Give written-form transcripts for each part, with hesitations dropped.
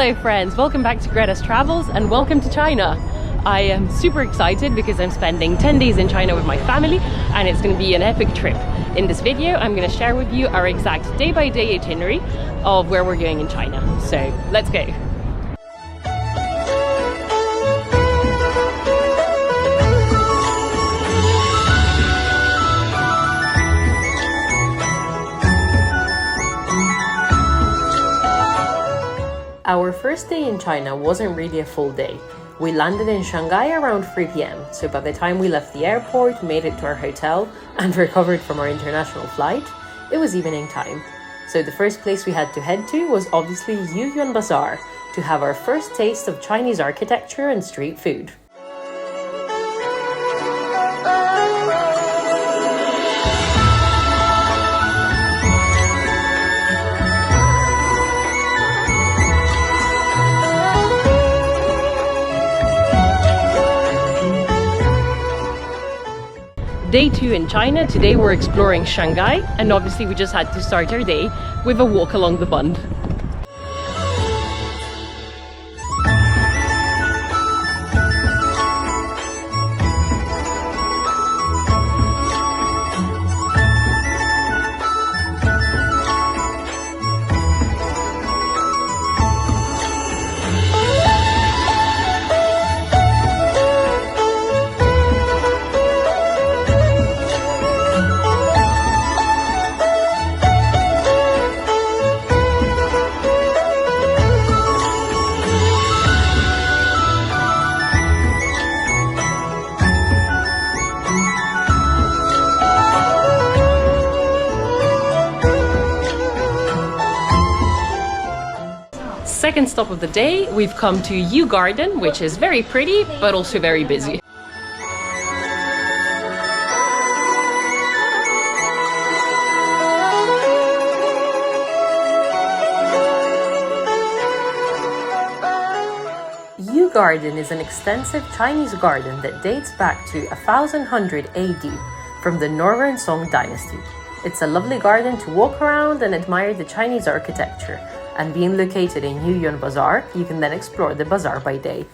Hello friends, welcome back to Greta's Travels and welcome to China. I am super excited because I'm spending 10 days in China with my family and it's going to be an epic trip. In this video I'm going to share with you our exact day-by-day itinerary of where we're going in China. So let's go! Our first day in China wasn't really a full day. We landed in Shanghai around 3 p.m, so by the time we left the airport, made it to our hotel, and recovered from our international flight, it was evening time. So the first place we had to head to was obviously Yuyuan Bazaar, to have our first taste of Chinese architecture and street food. Day 2 in China. Today we're exploring Shanghai and obviously we just had to start our day with a walk along the Bund. Second stop of the day, we've come to Yew Garden, which is very pretty but also very busy. Yew Garden is an extensive Chinese garden that dates back to 1100 AD from the Northern Song dynasty. It's a lovely garden to walk around and admire the Chinese architecture. And being located in Yuyuan Bazaar, you can then explore the bazaar by day.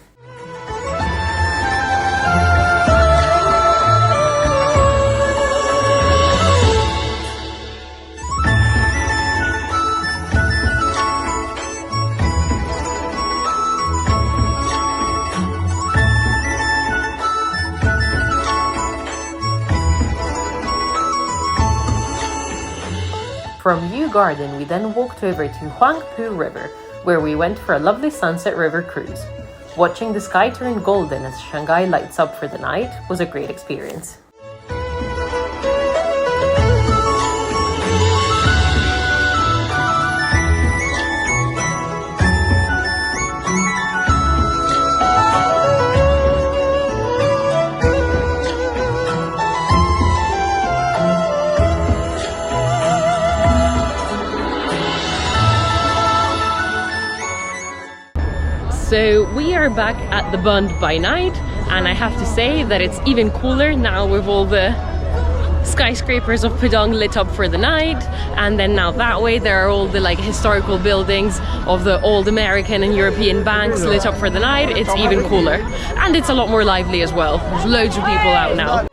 From Yew Garden, we then walked over to Huangpu River, where we went for a lovely sunset river cruise. Watching the sky turn golden as Shanghai lights up for the night was a great experience. So we are back at the Bund by night and I have to say that it's even cooler now with all the skyscrapers of Pudong lit up for the night, and then now that way there are all the historical buildings of the old American and European banks lit up for the night. It's even cooler and it's a lot more lively as well. There's loads of people out now.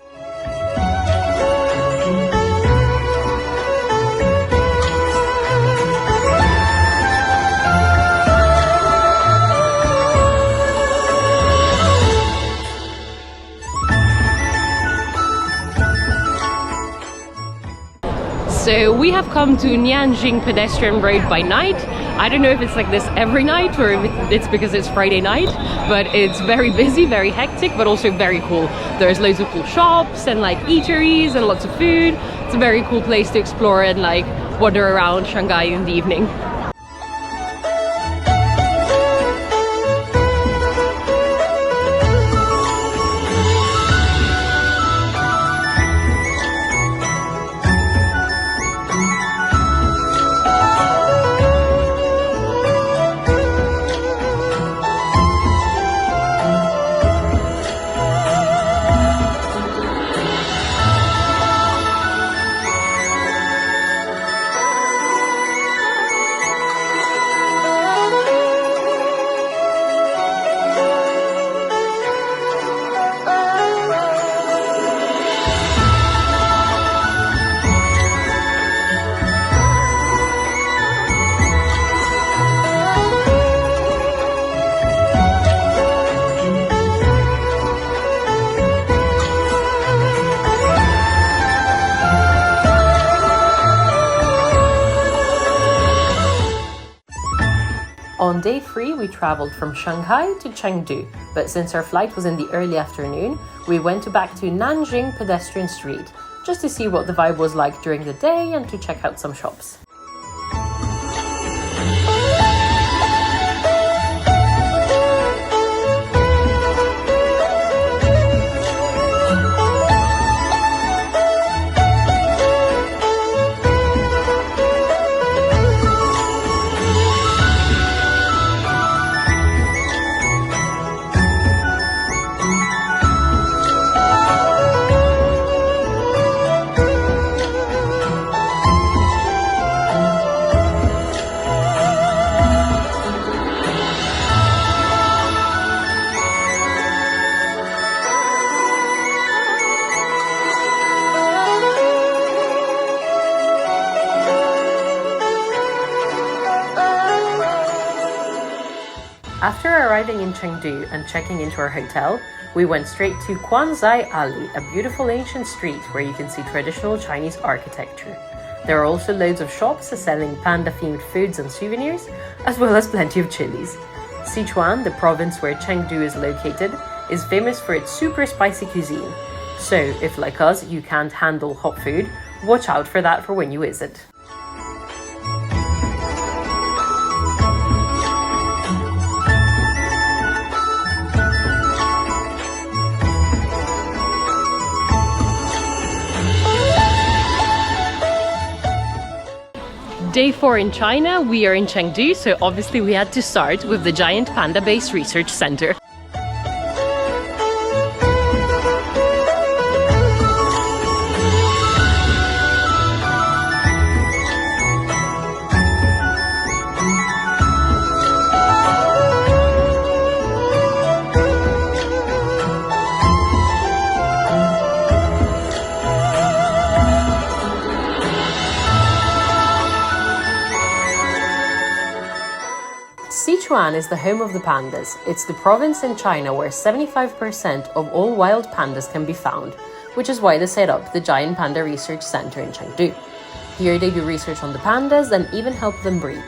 So we have come to Nanjing Pedestrian Road by night. I don't know if it's like this every night or if it's because it's Friday night, but it's very busy, very hectic, but also very cool. There's loads of cool shops and eateries and lots of food. It's a very cool place to explore and wander around Shanghai in the evening. day 3, we traveled from Shanghai to Chengdu, but since our flight was in the early afternoon, we went back to Nanjing Pedestrian Street, just to see what the vibe was like during the day and to check out some shops. After arriving in Chengdu and checking into our hotel, we went straight to Kuan Alley, a beautiful ancient street where you can see traditional Chinese architecture. There are also loads of shops selling panda-themed foods and souvenirs, as well as plenty of chilies. Sichuan, the province where Chengdu is located, is famous for its super spicy cuisine. So, if like us, you can't handle hot food, watch out for that for when you visit. Day 4 in China, we are in Chengdu, so obviously we had to start with the giant panda-based research center. Sichuan is the home of the pandas. It's the province in China where 75% of all wild pandas can be found, which is why they set up the Giant Panda Research Center in Chengdu. Here they do research on the pandas and even help them breed.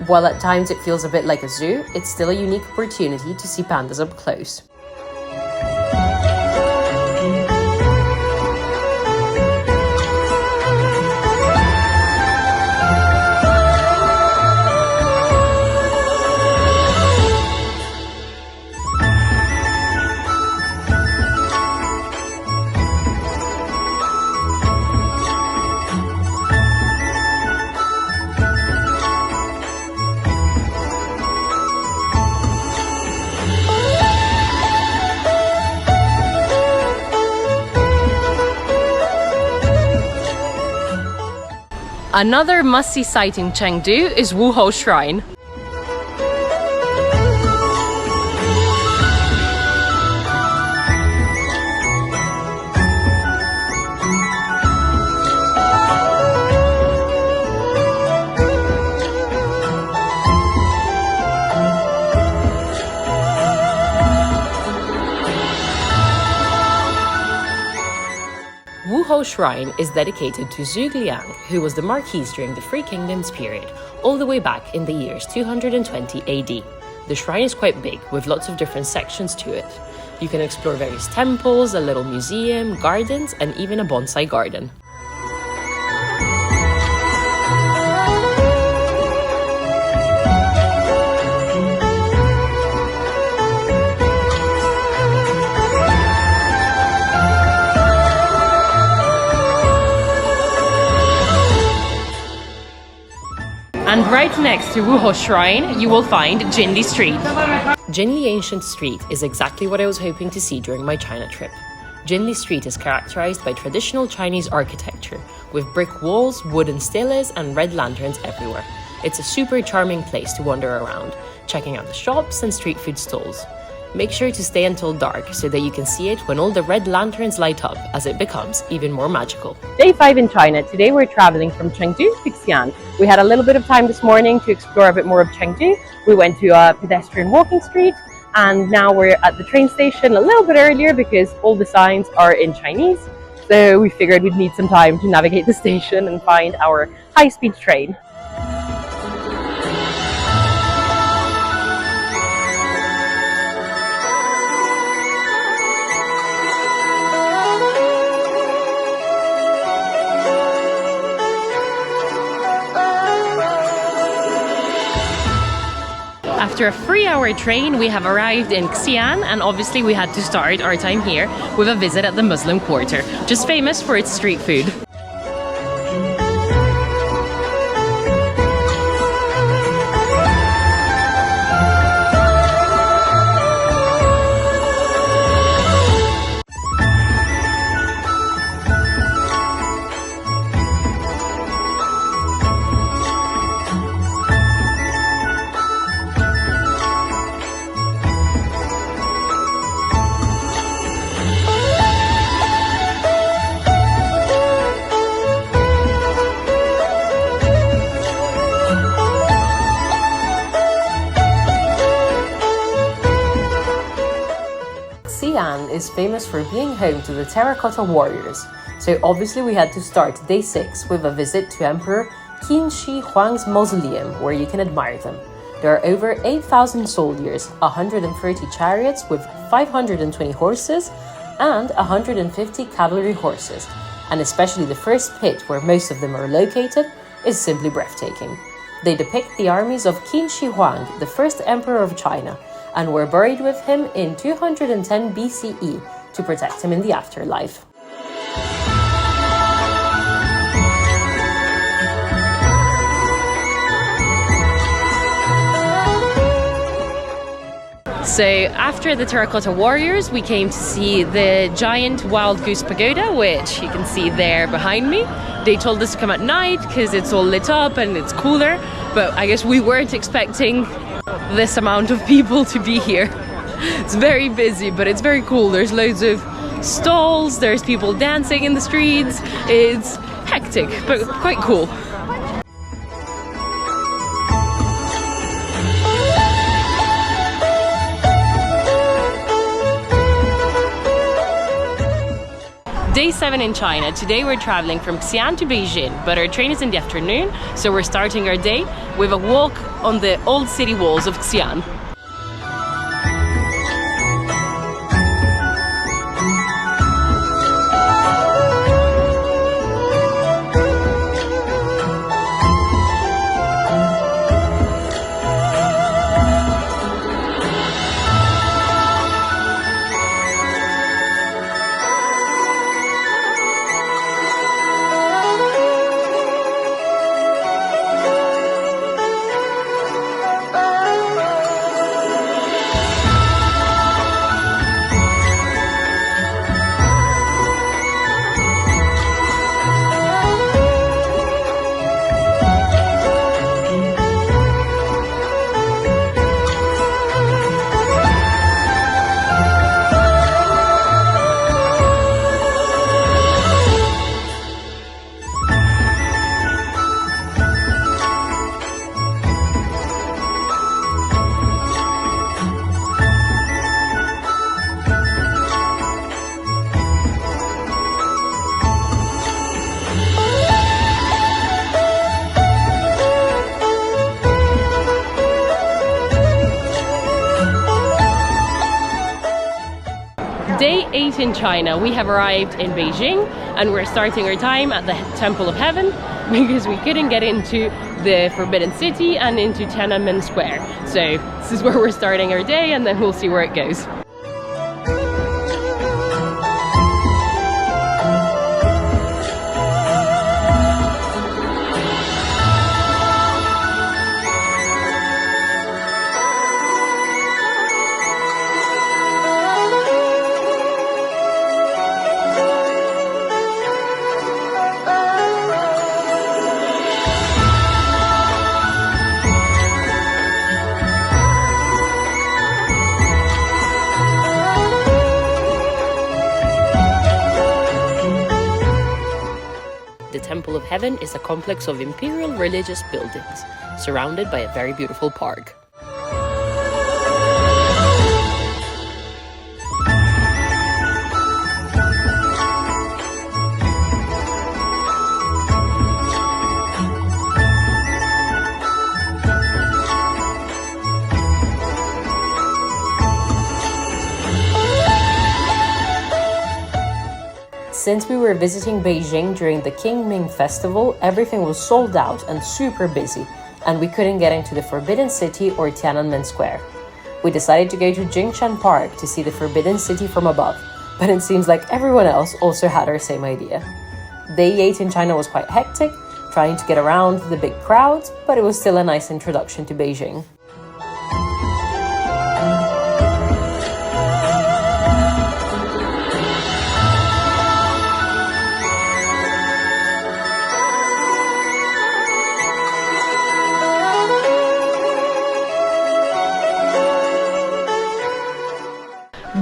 While at times it feels a bit like a zoo, it's still a unique opportunity to see pandas up close. Another must-see site in Chengdu is Hou Shrine. Hou Shrine is dedicated to Zhu Liang, who was the Marquis during the Three Kingdoms period, all the way back in the years 220 AD. The shrine is quite big, with lots of different sections to it. You can explore various temples, a little museum, gardens, and even a bonsai garden. And right next to Hou Shrine, you will find Jinli Street. Jinli Ancient Street is exactly what I was hoping to see during my China trip. Jinli Street is characterized by traditional Chinese architecture, with brick walls, wooden steles, and red lanterns everywhere. It's a super charming place to wander around, checking out the shops and street food stalls. Make sure to stay until dark so that you can see it when all the red lanterns light up, as it becomes even more magical. Day 5 in China. Today we're traveling from Chengdu to Xi'an. We had a little bit of time this morning to explore a bit more of Chengdu. We went to a pedestrian walking street, and now we're at the train station a little bit earlier because all the signs are in Chinese. So we figured we'd need some time to navigate the station and find our high-speed train. After a 3-hour train, we have arrived in Xi'an, and obviously we had to start our time here with a visit at the Muslim Quarter, just famous for its street food. Xi'an is famous for being home to the Terracotta warriors, so obviously we had to start day 6 with a visit to Emperor Qin Shi Huang's mausoleum, where you can admire them. There are over 8,000 soldiers, 130 chariots with 520 horses, and 150 cavalry horses, and especially the first pit, where most of them are located, is simply breathtaking. They depict the armies of Qin Shi Huang, the first emperor of China, and were buried with him in 210 BCE to protect him in the afterlife. So after the Terracotta warriors, we came to see the giant wild goose pagoda, which you can see there behind me. They told us to come at night because it's all lit up and it's cooler, but I guess we weren't expecting this amount of people to be here. It's very busy, but it's very cool. There's loads of stalls, there's people dancing in the streets. It's hectic, but quite cool. Day 7 in China. Today we're traveling from Xi'an to Beijing, but our train is in the afternoon, so we're starting our day with a walk on the old city walls of Xi'an. Day 8 in China. We have arrived in Beijing and we're starting our time at the Temple of Heaven because we couldn't get into the Forbidden City and into Tiananmen Square. So this is where we're starting our day, and then we'll see where it goes. The Temple of Heaven is a complex of imperial religious buildings, surrounded by a very beautiful park. Since we were visiting Beijing during the Qingming festival, everything was sold out and super busy, and we couldn't get into the Forbidden City or Tiananmen Square. We decided to go to Jingshan Park to see the Forbidden City from above, but it seems like everyone else also had our same idea. Day 8 in China was quite hectic, trying to get around the big crowds, but it was still a nice introduction to Beijing.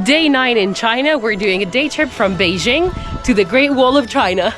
Day 9 in China, we're doing a day trip from Beijing to the Great Wall of China.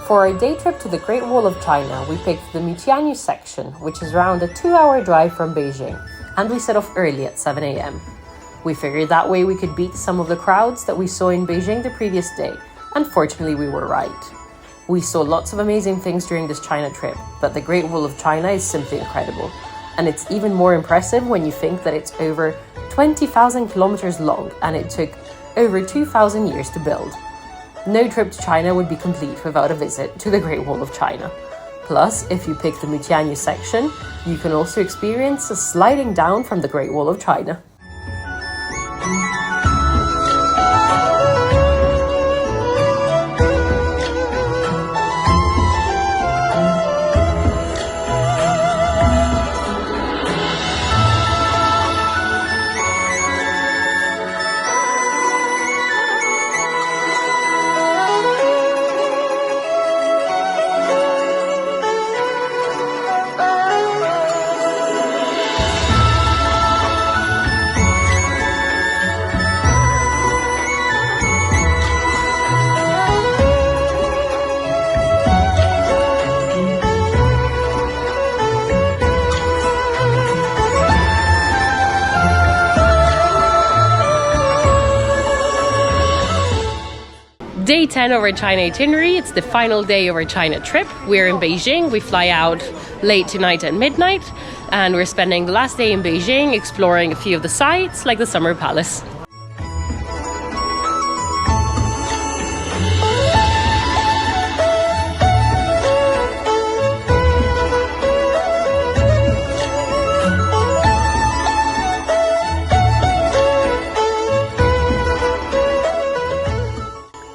For our day trip to the Great Wall of China, we picked the Mutianyu section, which is around a 2-hour drive from Beijing, and we set off early at 7 a.m. We figured that way we could beat some of the crowds that we saw in Beijing the previous day, and fortunately we were right. We saw lots of amazing things during this China trip, but the Great Wall of China is simply incredible, and it's even more impressive when you think that it's over 20,000 kilometers long and it took over 2,000 years to build. No trip to China would be complete without a visit to the Great Wall of China. Plus, if you pick the Mutianyu section, you can also experience a sliding down from the Great Wall of China. Day 10 of our China itinerary. It's the final day of our China trip. We're in Beijing. We fly out late tonight at midnight, and we're spending the last day in Beijing exploring a few of the sites like the Summer Palace.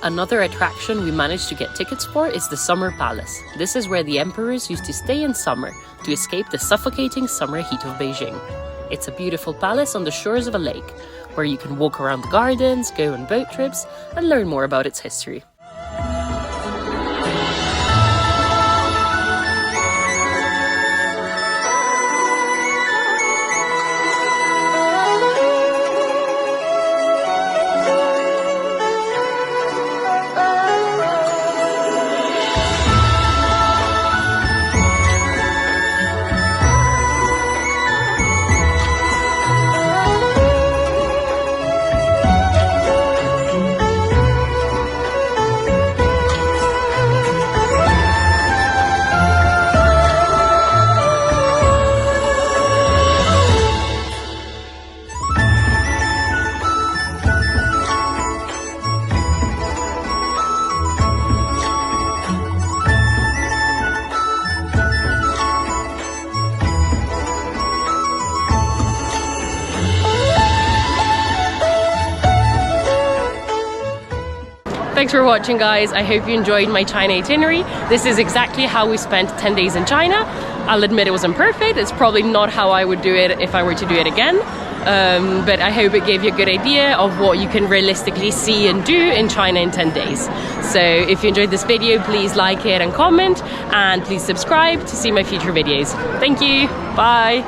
Another attraction we managed to get tickets for is the Summer Palace. This is where the emperors used to stay in summer to escape the suffocating summer heat of Beijing. It's a beautiful palace on the shores of a lake, where you can walk around the gardens, go on boat trips, and learn more about its history. Thanks for watching, guys. I hope you enjoyed my China itinerary. This is exactly how we spent 10 days in China. I'll admit it wasn't perfect. It's probably not how I would do it if I were to do it again. But I hope it gave you a good idea of what you can realistically see and do in China in 10 days. So if you enjoyed this video, please like it and comment, and please subscribe to see my future videos. Thank you. Bye.